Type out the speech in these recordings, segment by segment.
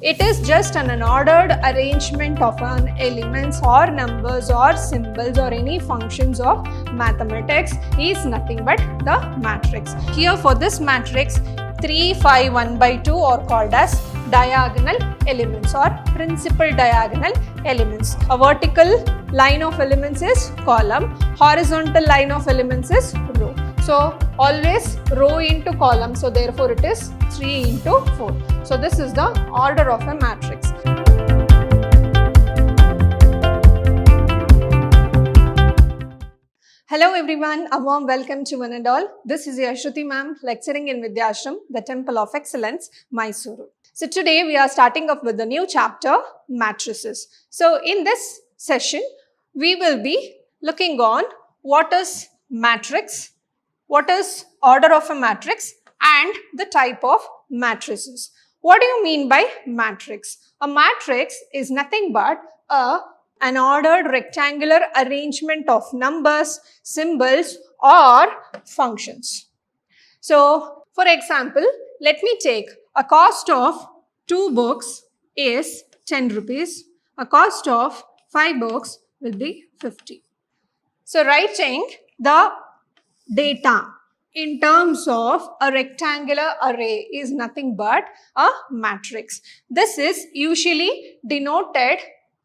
It is just an unordered arrangement of an elements or numbers or symbols or any functions of mathematics is nothing but the matrix. Here for this matrix, 3, 5, 1 by 2 are called as diagonal elements or principal diagonal elements. A vertical line of elements is column, horizontal line of elements is row. So always row into column, so therefore it is 3 into 4. So this is the order of a matrix. Hello everyone, a warm welcome to one and all. This is Shruti ma'am lecturing in Vidhyaashram, the Temple of Excellence, Mysuru. So today we are starting off with the new chapter, Matrices. So in this session, we will be looking on what is matrix, what is order of a matrix and the type of matrices. What do you mean by matrix? A matrix is nothing but an ordered rectangular arrangement of numbers, symbols or functions. So for example, let me take a cost of 2 books is 10 rupees. A cost of 5 books will be 50. So writing the data in terms of a rectangular array is nothing but a matrix. This is usually denoted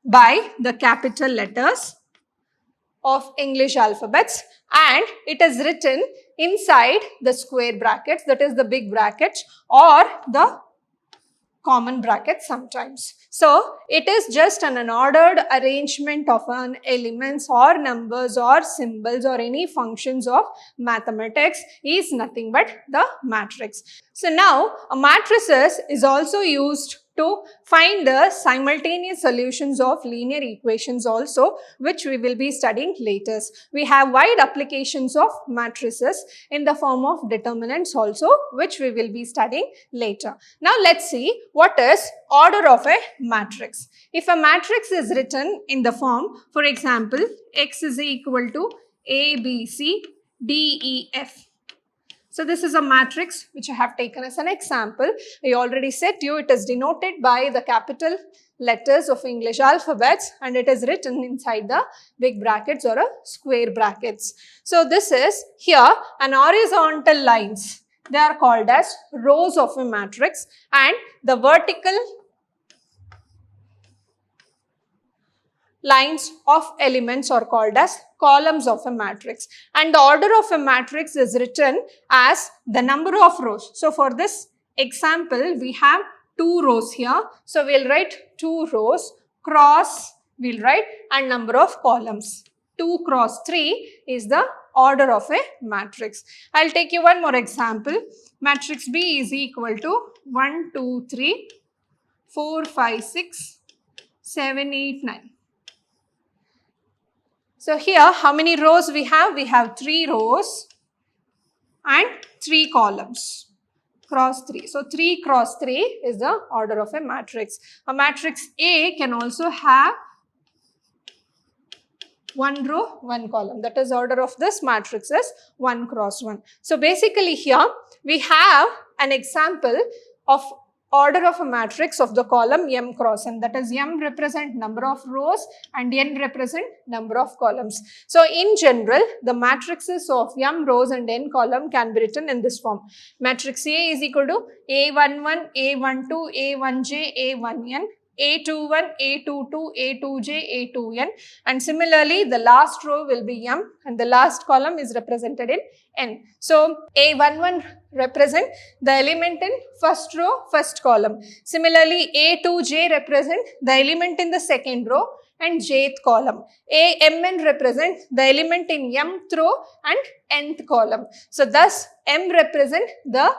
by the capital letters of English alphabets and it is written inside the square brackets, that is the big brackets or the common brackets sometimes. So it is just an unordered arrangement of an elements or numbers or symbols or any functions of mathematics is nothing but the matrix. So now a matrices is also used to find the simultaneous solutions of linear equations also, which we will be studying later. We have wide applications of matrices in the form of determinants also, which we will be studying later. Now let's see what is order of a matrix. If a matrix is written in the form, for example, X is equal to A, B, C, D, E, F. So this is a matrix which I have taken as an example. I already said to you it is denoted by the capital letters of English alphabets and it is written inside the big brackets or a square brackets. So this is here an horizontal lines. They are called as rows of a matrix and the vertical lines of elements are called as columns of a matrix and the order of a matrix is written as the number of rows. So for this example we have 2 rows here. So we'll write 2 rows cross we'll write and number of columns. 2 cross 3 is the order of a matrix. I'll take you one more example. Matrix B is equal to 1, 2, 3, 4, 5, 6, 7, 8, 9. So here, how many rows we have? We have 3 rows and 3 columns, cross 3. So 3 cross 3 is the order of a matrix. A matrix A can also have 1 row, 1 column. That is order of this matrix is 1 cross 1. So basically here, we have an example of order of a matrix of the column M cross N, that is M represent number of rows and N represent number of columns. So in general, the matrices of M rows and N column can be written in this form. Matrix A is equal to A11, A12, A1j, A1n, A21, A22, A2j, A2n and similarly the last row will be M and the last column is represented in N. So A11 represent the element in first row, first column. Similarly A2j represent the element in the second row and jth column. AMN represent the element in mth row and nth column. So thus M represent the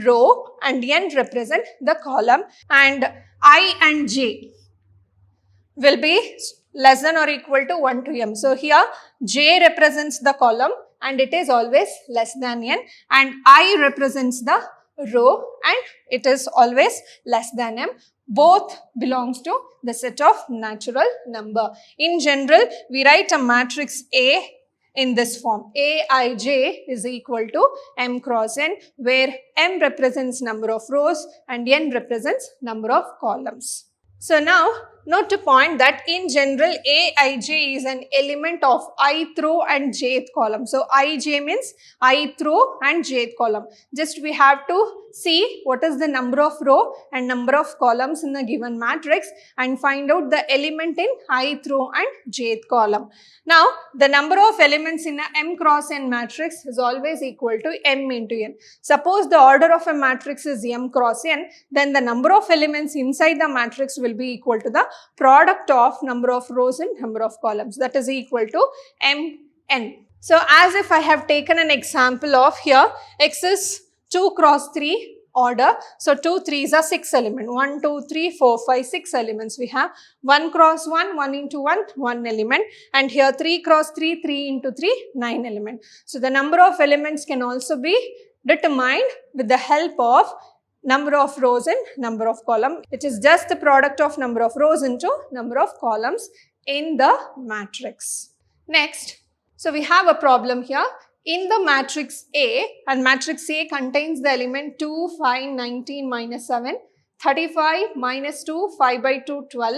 row and N represent the column and I and J will be less than or equal to 1 to M. So here J represents the column and it is always less than N and I represents the row and it is always less than M. Both belongs to the set of natural number. In general, we write a matrix A in this form. Aij is equal to m cross n, where m represents number of rows and n represents number of columns. So now, note to point that in general, Aij is an element of ith row and jth column. So Ij means ith row and jth column. Just we have to see what is the number of row and number of columns in the given matrix and find out the element in ith row and jth column. Now, the number of elements in a m cross n matrix is always equal to m into n. Suppose the order of a matrix is m cross n, then the number of elements inside the matrix will be equal to the product of number of rows and number of columns, that is equal to mn. So, as if I have taken an example of here, x is 2 cross 3 order. So, 2 3s are 6 elements. 1, 2, 3, 4, 5, 6 elements. We have 1 cross 1, 1 into 1, 1 element. And here 3 cross 3, 3 into 3, 9 element. So, the number of elements can also be determined with the help of number of rows and number of columns. It is just the product of number of rows into number of columns in the matrix. Next, so we have a problem here. In the matrix A, and matrix A contains the element 2, 5, 19, minus 7, 35, minus 2, 5 by 2, 12,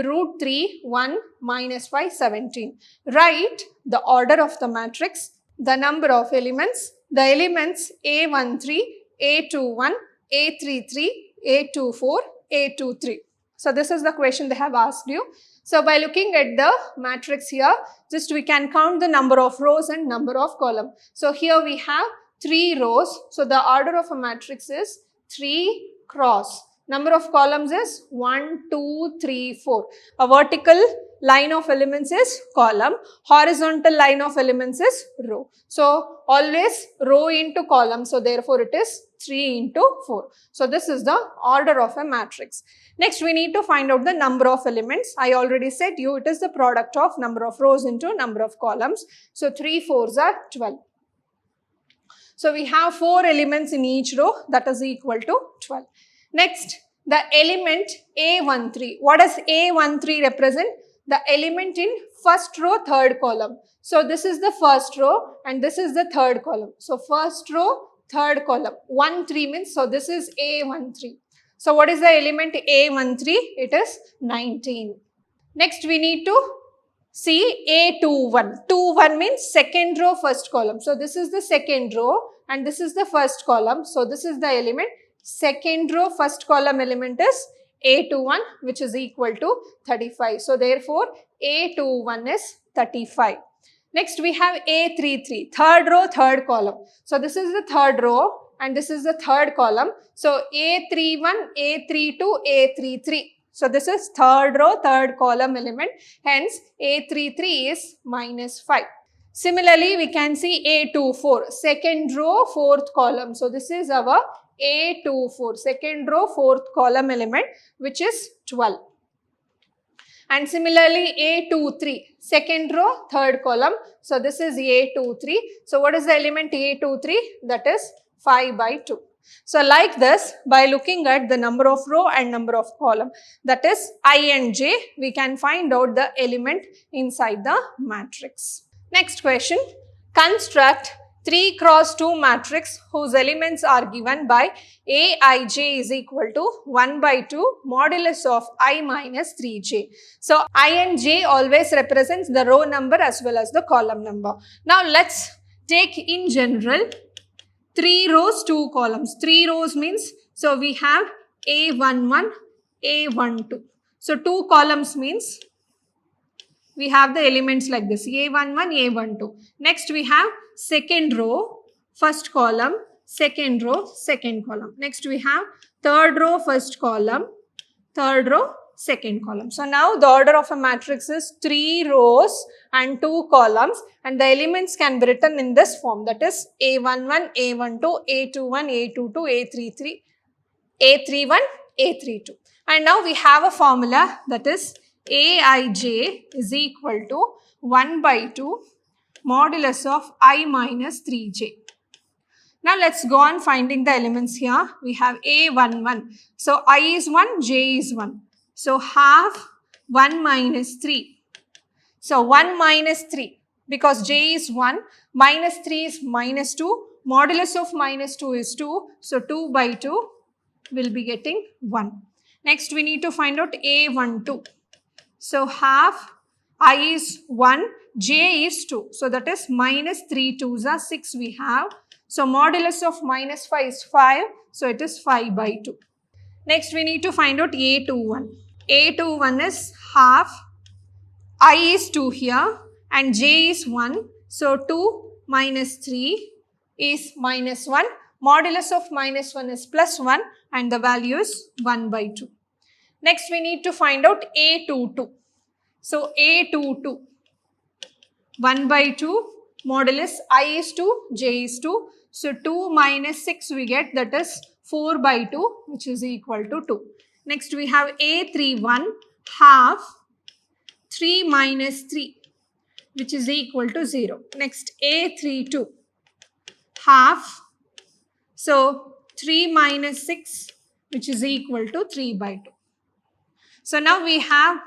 root 3, 1, minus 5, 17. Write the order of the matrix, the number of elements, the elements A13, A21, A33, A24, A23. So this is the question they have asked you. So by looking at the matrix here, just we can count the number of rows and number of columns. So here we have 3 rows. So the order of a matrix is 3 cross. Number of columns is 1, 2, 3, 4. A vertical line of elements is column. Horizontal line of elements is row. So always row into column. So therefore it is 3 into 4. So this is the order of a matrix. Next we need to find out the number of elements. I already said you it is the product of number of rows into number of columns. So 3 4s are 12. So we have 4 elements in each row, that is equal to 12. Next, the element A13. What does A13 represent? The element in first row, third column. So this is the first row and this is the third column. So first row, third column. 1 3 means, so this is A13. So what is the element A13? It is 19. Next we need to see A21. 21 means second row, first column. So this is the second row and this is the first column. So this is the element. Second row, first column element is A21, which is equal to 35. So therefore A21 is 35. Next we have A33, third row, third column. So this is the third row and this is the third column. So A31, A32, A33. So this is third row, third column element. Hence A33 is minus 5. Similarly, we can see A24, second row, fourth column. So this is our A24, second row, fourth column element, which is 12. And similarly, A23, second row, third column. So this is A23. So what is the element A23? That is 5 by 2. So like this, by looking at the number of row and number of column, that is I and J, we can find out the element inside the matrix. Next question, construct 3 cross 2 matrix whose elements are given by Aij is equal to 1 by 2 modulus of I minus 3j. So I and J always represents the row number as well as the column number. Now let's take in general 3 rows, 2 columns. 3 rows means, so we have A11, A12. So 2 columns means we have the elements like this, A11, A12. Next we have second row, first column, second row, second column. Next we have third row, first column, third row, second column. So now the order of a matrix is 3 rows and 2 columns and the elements can be written in this form, that is A11, A12, A21, A22, A33, A31, A32. And now we have a formula, that is Aij is equal to 1 by 2 modulus of I minus 3j. Now let's go on finding the elements here. We have A11. So I is 1, j is 1. So half 1 minus 3. So 1 minus 3. because j is 1, minus 3 is minus 2, modulus of minus 2 is 2, so 2 by 2 will be getting 1. Next we need to find out A12. So half, I is 1, j is 2, so that is minus 3 2s are 6 we have. So modulus of minus 5 is 5, so it is 5 by 2. Next we need to find out A21. A21 is half, I is 2 here and j is 1. So 2 minus 3 is minus 1. Modulus of minus 1 is plus 1 and the value is 1 by 2. Next we need to find out A22. So A22, 1 by 2, modulus I is 2, j is 2. So 2 minus 6 we get, that is 4 by 2, which is equal to 2. Next we have A31, half, 3 minus 3, which is equal to 0. Next A32, half, so 3 minus 6, which is equal to 3 by 2. So now we have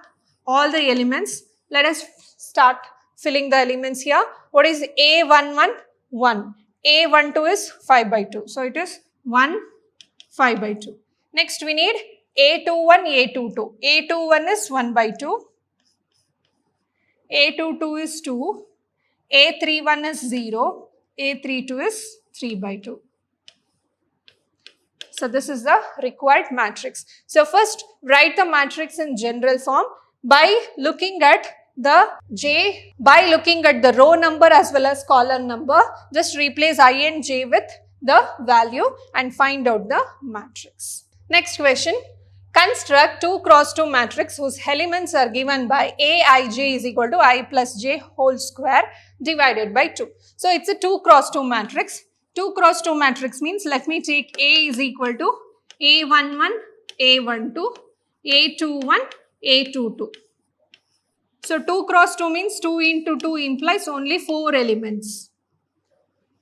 all the elements. Let us start filling the elements here. What is A11? 1. A12 is 5 by 2. So it is 1, 5 by 2. Next we need A21, A22. A21 is 1 by 2. A22 is 2. A31 is 0. A32 is 3 by 2. So this is the required matrix. So first write the matrix in general form by looking at the row number as well as column number. Just replace I and j with the value and find out the matrix. Next question. Construct 2 cross 2 matrix whose elements are given by Aij is equal to I plus j whole square divided by 2. So it's a 2 cross 2 matrix. 2 cross 2 matrix means let me take A is equal to A11, A12, A21, A22. So 2 cross 2 means 2 into 2 implies only 4 elements.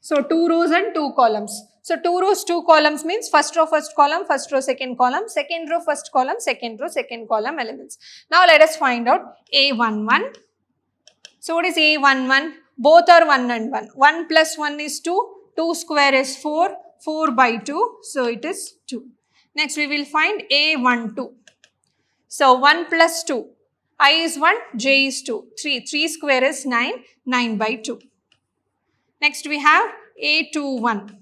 So 2 rows and 2 columns. So 2 rows, 2 columns means first row, first column, first row, second column, second row, first column, second row, second column elements. Now let us find out A11. So what is A11? Both are 1 and 1. 1 plus 1 is 2. 2 square is 4. 4 by 2. So it is 2. Next we will find A12. So 1 plus 2. I is 1, j is 2. 3. 3 square is 9. 9 by 2. Next we have A21.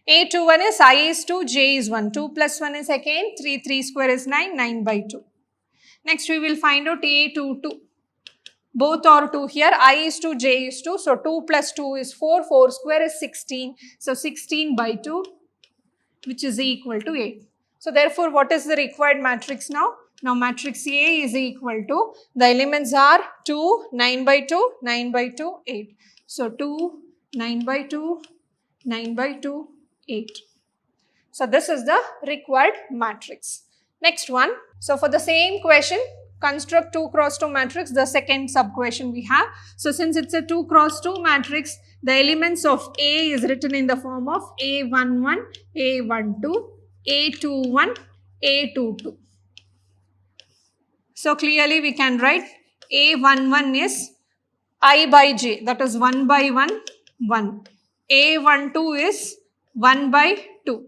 A21 is I is 2, j is 1. 2 plus 1 is again 3. 3 square is 9. 9 by 2. Next we will find out A22. Both are 2 here. I is 2, j is 2. So 2 plus 2 is 4. 4 square is 16. So 16 by 2, which is equal to 8. So therefore, what is the required matrix now? Now matrix A is equal to, the elements are 2, 9 by 2, 9 by 2, 8. So 2, 9 by 2, 9 by 2, 8. So this is the required matrix. Next one. So for the same question, construct 2 cross 2 matrix, the second sub question we have. So since it's a 2 cross 2 matrix, the elements of A is written in the form of A11, A12, A21, A22. So clearly we can write A11 is I by j, that is 1 by 1, 1. A12 is 1 by 2.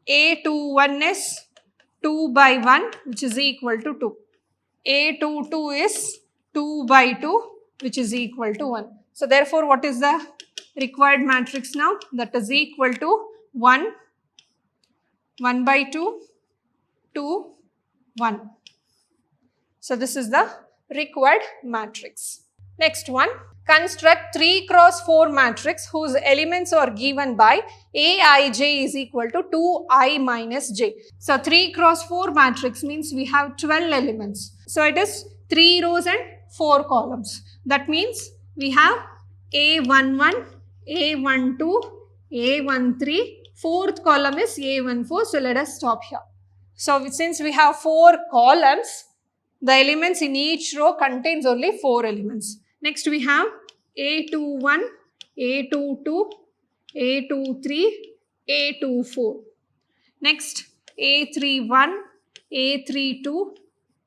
A21 is 2 by 1, which is equal to 2. A22 is 2 by 2, which is equal to 1. So therefore, what is the required matrix now? That is equal to 1, 1 by 2, 2, 1. So this is the required matrix. Next one. Construct 3 cross 4 matrix whose elements are given by Aij is equal to 2i minus j. So 3 cross 4 matrix means we have 12 elements. So it is 3 rows and 4 columns. That means we have A11, A12, A13, fourth column is A14. So let us stop here. So since we have 4 columns, the elements in each row contains only 4 elements. Next we have A21, A22, A23, A24. Next A31, A32,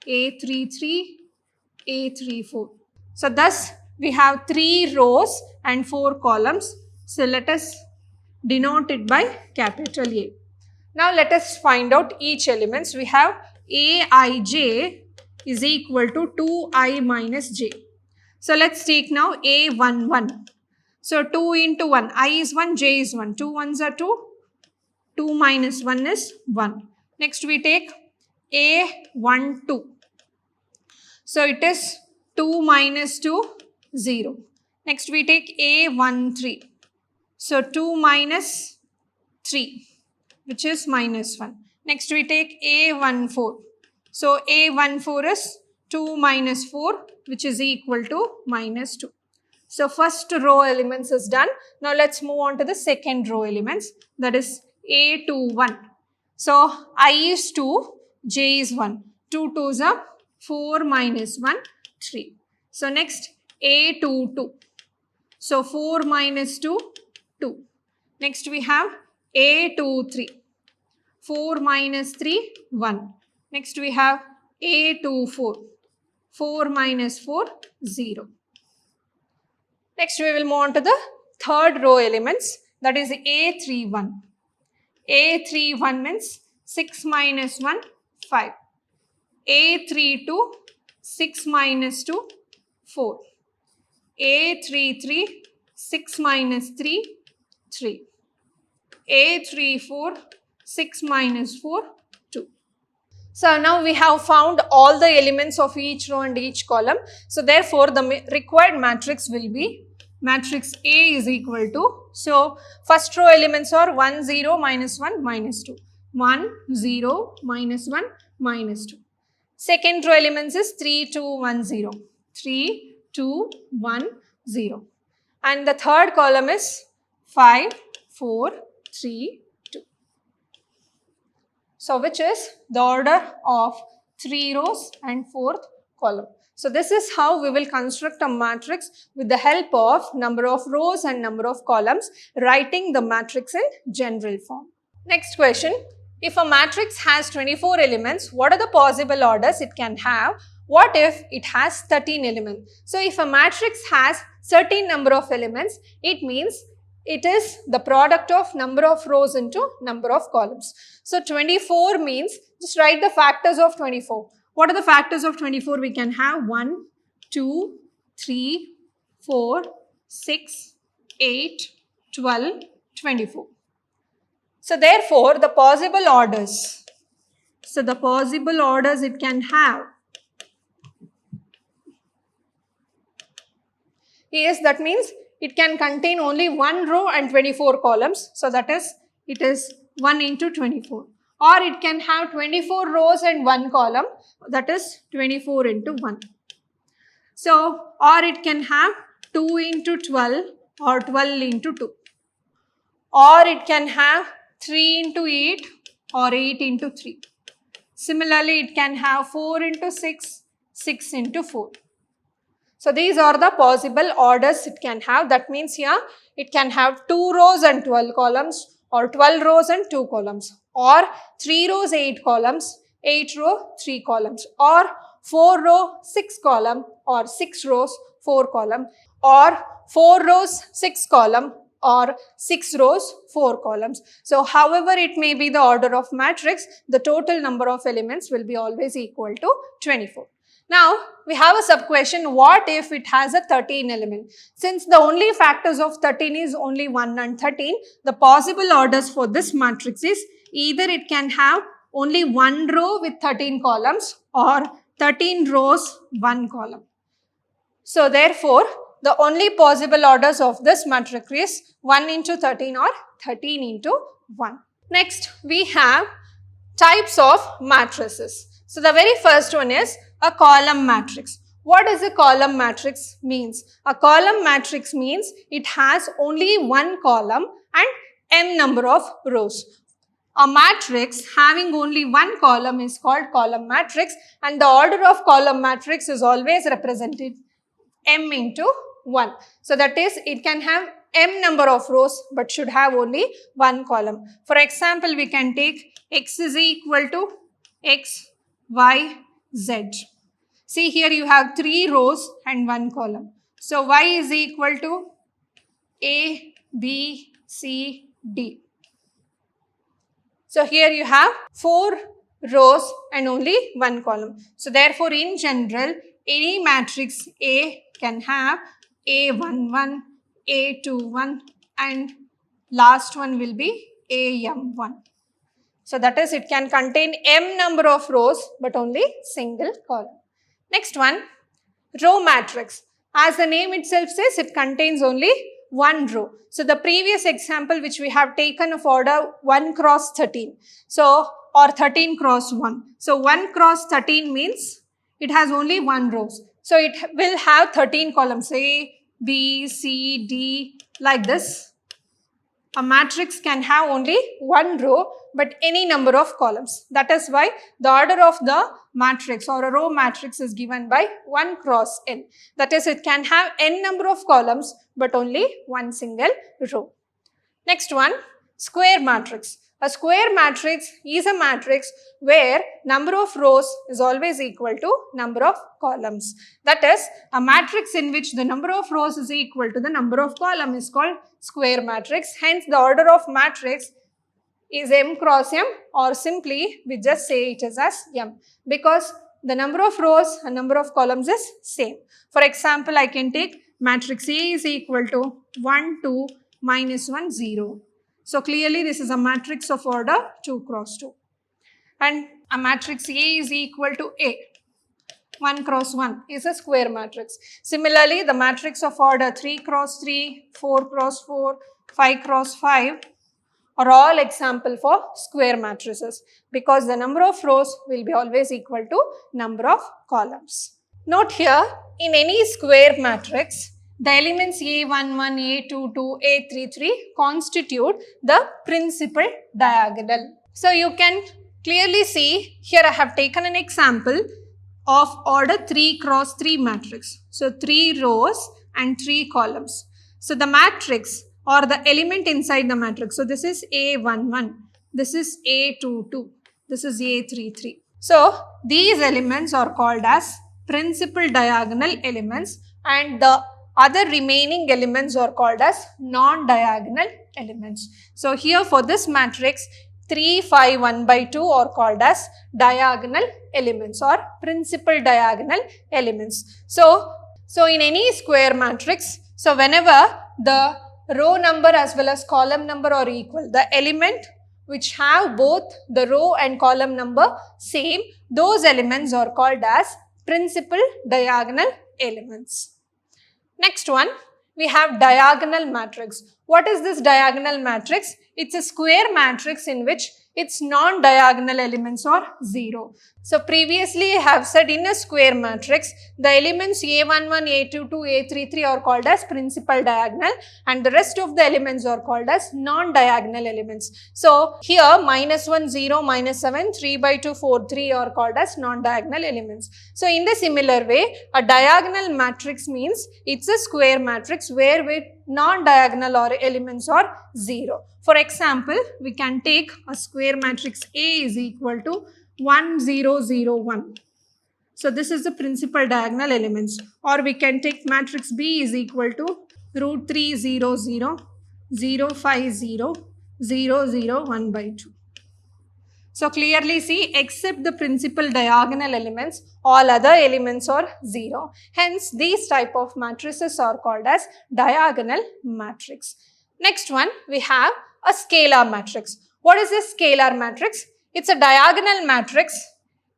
A33, A34. So thus we have 3 rows and 4 columns. So let us denote it by capital A. Now let us find out each elements. We have Aij is equal to 2I minus j. So let's take now A11. So 2 into 1, I is 1, j is 1. 2 ones are 2. 2 minus 1 is 1. Next we take A12. So it is 2 minus 2, 0. Next we take A13. So 2 minus 3, which is minus 1. Next we take A14. So A14 is 2 minus 4, which is equal to minus 2. So first row elements is done. Now let's move on to the second row elements, that is A21. So I is 2, j is 1. 2 2s are 4 minus 1, 3. So next A22. So 4 minus 2, 2. Next we have A23. 4 minus 3, 1. Next we have A24. 4 minus 4, 0. Next we will move on to the third row elements, that is A31. A31 means 6 minus 1, 5. A32, 6 minus 2, 4. A33, 6 minus 3, 3. A34, 6 minus 4, 2. So now we have found all the elements of each row and each column. So therefore the required matrix will be matrix A is equal to, so first row elements are 1 0 minus 1 minus 2. 1 0 minus 1 minus 2. Second row elements is 3 2 1 0. 3 2 1 0. And the third column is 5 4 3 2. So which is the order of 3 rows and 4th column. So this is how we will construct a matrix with the help of number of rows and number of columns, writing the matrix in general form. Next question. If a matrix has 24 elements, what are the possible orders it can have? What if it has 13 elements? So if a matrix has certain number of elements, it means it is the product of number of rows into number of columns. So 24 means, just write the factors of 24. What are the factors of 24? We can have 1, 2, 3, 4, 6, 8, 12, 24. So therefore, the possible orders. So the possible orders it can have is, that means it can contain only 1 row and 24 columns. So that is, it is 1 into 24. Or it can have 24 rows and 1 column, that is 24 into 1. So, or it can have 2 into 12 or 12 into 2. Or it can have 3 into 8 or 8 into 3. Similarly, it can have 4 into 6, 6 into 4. So these are the possible orders it can have. That means here it can have 2 rows and 12 columns, or 12 rows and 2 columns, or 3 rows 8 columns, 8 row 3 columns, or 4 row 6 column, or 6 rows 4 column, or 4 rows 6 column, or 6 rows 4 columns. So however it may be the order of matrix, the total number of elements will be always equal to 24. Now, we have a sub question, what if it has a 13 element? Since the only factors of 13 is only 1 and 13, the possible orders for this matrix is either it can have only 1 row with 13 columns or 13 rows, 1 column. So therefore, the only possible orders of this matrix is 1 into 13 or 13 into 1. Next, we have types of matrices. So the very first one is a column matrix. What does a column matrix means? A column matrix means it has only 1 column and m number of rows. A matrix having only 1 column is called column matrix, and the order of column matrix is always represented m into 1. So that is, it can have m number of rows but should have only 1 column. For example, we can take x is equal to x, y, z. See here you have 3 rows and 1 column. So Y is equal to A, B, C, D. So here you have 4 rows and only 1 column. So therefore in general, any matrix A can have A11, A21 and last one will be AM1. So that is, it can contain m number of rows but only single column. Next one, row matrix. As the name itself says, it contains only one row. So the previous example which we have taken of order 1 cross 13. So, or 13 cross 1. So 1 cross 13 means it has only one row. So it will have 13 columns, A, B, C, D, like this. A matrix can have only one row but any number of columns. That is why the order of the matrix or a row matrix is given by 1 cross n. That is, it can have n number of columns but only one single row. Next one, square matrix. A square matrix is a matrix where number of rows is always equal to number of columns. That is, a matrix in which the number of rows is equal to the number of columns is called square matrix. Hence, the order of matrix is m cross m, or simply we just say it is as m, because the number of rows and number of columns is same. For example, I can take matrix A is equal to 1, 2, minus 1, 0. So clearly this is a matrix of order 2 cross 2. And a matrix A is equal to A. 1 cross 1 is a square matrix. Similarly, the matrix of order 3 cross 3, 4 cross 4, 5 cross 5 are all example for square matrices, because the number of rows will be always equal to number of columns. Note here, in any square matrix, the elements A11, A22, A33 constitute the principal diagonal. So you can clearly see here I have taken an example of order 3 cross 3 matrix. So 3 rows and 3 columns. So the matrix or the element inside the matrix. So this is A11, this is A22, this is A33. So these elements are called as principal diagonal elements, and the other remaining elements are called as non-diagonal elements. So here for this matrix, 3, 5, 1 by 2 are called as diagonal elements or principal diagonal elements. So in any square matrix, so whenever the row number as well as column number are equal, the element which have both the row and column number same, those elements are called as principal diagonal elements. Next one, we have diagonal matrix. What is this diagonal matrix? It's a square matrix in which its non-diagonal elements are 0. So previously I have said in a square matrix, the elements A11, A22, A33 are called as principal diagonal, and the rest of the elements are called as non-diagonal elements. So here minus 1, 0, minus 7, 3 by 2, 4, 3 are called as non-diagonal elements. So in the similar way, a diagonal matrix means it's a square matrix where with non-diagonal or elements are 0. For example, we can take a square matrix A is equal to 1, 0, 0, 1. So this is the principal diagonal elements. Or we can take matrix B is equal to root 3, 0, 0, 0, 5, 0, 0, 0, 1 by 2. So clearly see, except the principal diagonal elements, all other elements are 0. Hence, these type of matrices are called as diagonal matrix. Next one, we have a scalar matrix. What is a scalar matrix? It's a diagonal matrix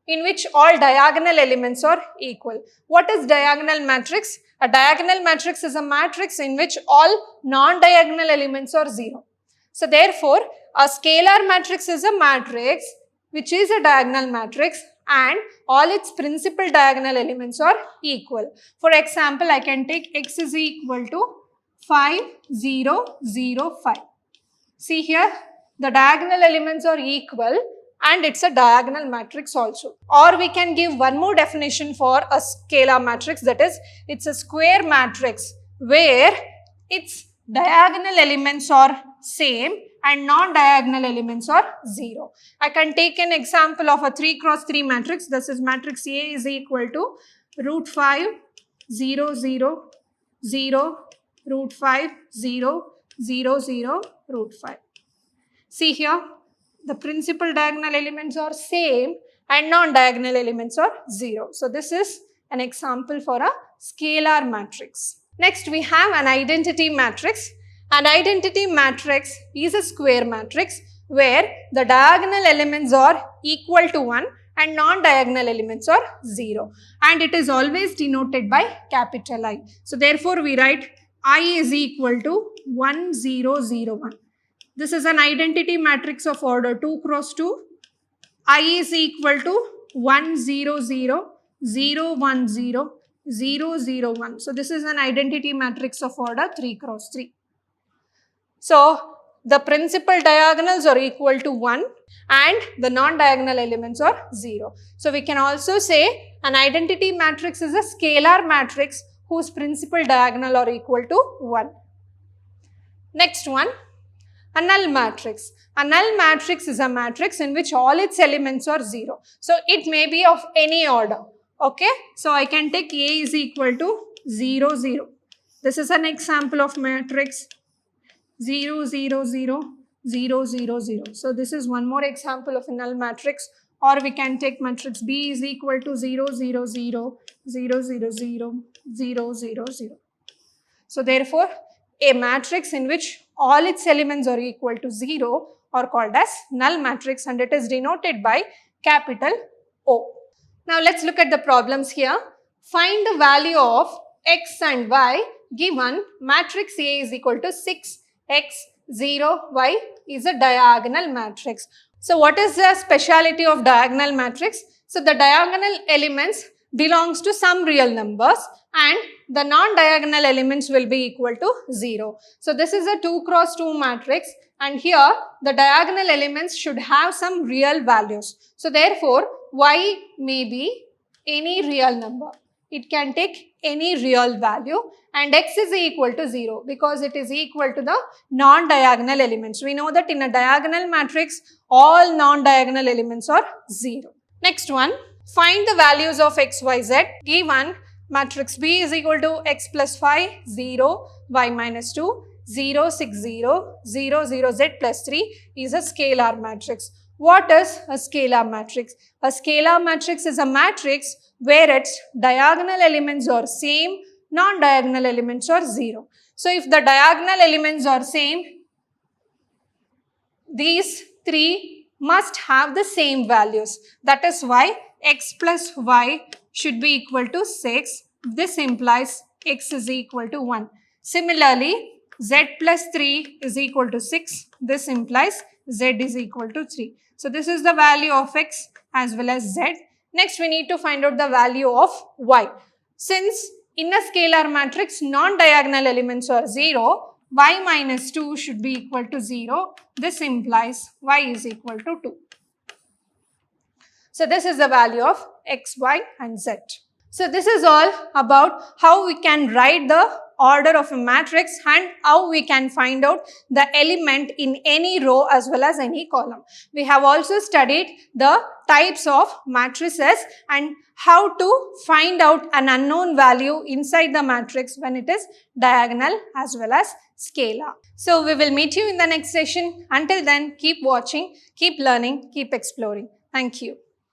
in which all diagonal elements are equal. What is diagonal matrix? A diagonal matrix is a matrix in which all non-diagonal elements are 0. So therefore, a scalar matrix is a matrix which is a diagonal matrix and all its principal diagonal elements are equal. For example, I can take x is equal to 5, 0, 0, 5. See here, the diagonal elements are equal and it's a diagonal matrix also. Or we can give one more definition for a scalar matrix, that is, it's a square matrix where its diagonal elements are same and non-diagonal elements are 0. I can take an example of a 3 cross 3 matrix. This is matrix A is equal to root 5, 0, 0, 0, root 5, 0, 0, 0, root 5. See here, the principal diagonal elements are same and non-diagonal elements are 0. So this is an example for a scalar matrix. Next we have an identity matrix. An identity matrix is a square matrix where the diagonal elements are equal to 1 and non-diagonal elements are 0. And it is always denoted by capital I. So therefore we write I is equal to 1, 0, 0, 1. This is an identity matrix of order 2 cross 2. I is equal to 1, 0, 0, 0, 1, 0, 0, 0, 1. So this is an identity matrix of order 3 cross 3. So the principal diagonals are equal to 1 and the non-diagonal elements are 0. So we can also say an identity matrix is a scalar matrix whose principal diagonal are equal to 1. Next one, a null matrix. A null matrix is a matrix in which all its elements are 0. So it may be of any order. Okay. So I can take A is equal to 0, 0. This is an example of matrix 0, 0, 0, 0, 0, 0. So this is one more example of a null matrix. Or we can take matrix B is equal to 0, 0, 0, 0, 0, 0, 0, 0, 0. So therefore, a matrix in which all its elements are equal to 0 are called as null matrix and it is denoted by capital O. Now let's look at the problems here. Find the value of x and y given matrix A is equal to 6, x, 0, y is a diagonal matrix. So what is the speciality of diagonal matrix? So the diagonal elements belongs to some real numbers and the non-diagonal elements will be equal to 0. So this is a 2 cross 2 matrix and here the diagonal elements should have some real values. So therefore y may be any real number. It can take any real value and x is equal to 0 because it is equal to the non-diagonal elements. We know that in a diagonal matrix all non-diagonal elements are 0. Next one, find the values of x, y, z given matrix B is equal to x plus 5, 0, y minus 2, 0, 6, 0, 0, 0, z plus 3 is a scalar matrix. What is a scalar matrix? A scalar matrix is a matrix where its diagonal elements are same, non-diagonal elements are 0. So if the diagonal elements are same, these three must have the same values. That is why x plus y should be equal to 6. This implies x is equal to 1. Similarly, z plus 3 is equal to 6. This implies z is equal to 3. So this is the value of x as well as z. Next, we need to find out the value of y. Since in a scalar matrix, non-diagonal elements are 0, y minus 2 should be equal to 0. This implies y is equal to 2. So this is the value of x, y and z. So this is all about how we can write the order of a matrix and how we can find out the element in any row as well as any column. We have also studied the types of matrices and how to find out an unknown value inside the matrix when it is diagonal as well as scalar. So we will meet you in the next session. Until then, keep watching, keep learning, keep exploring. Thank you.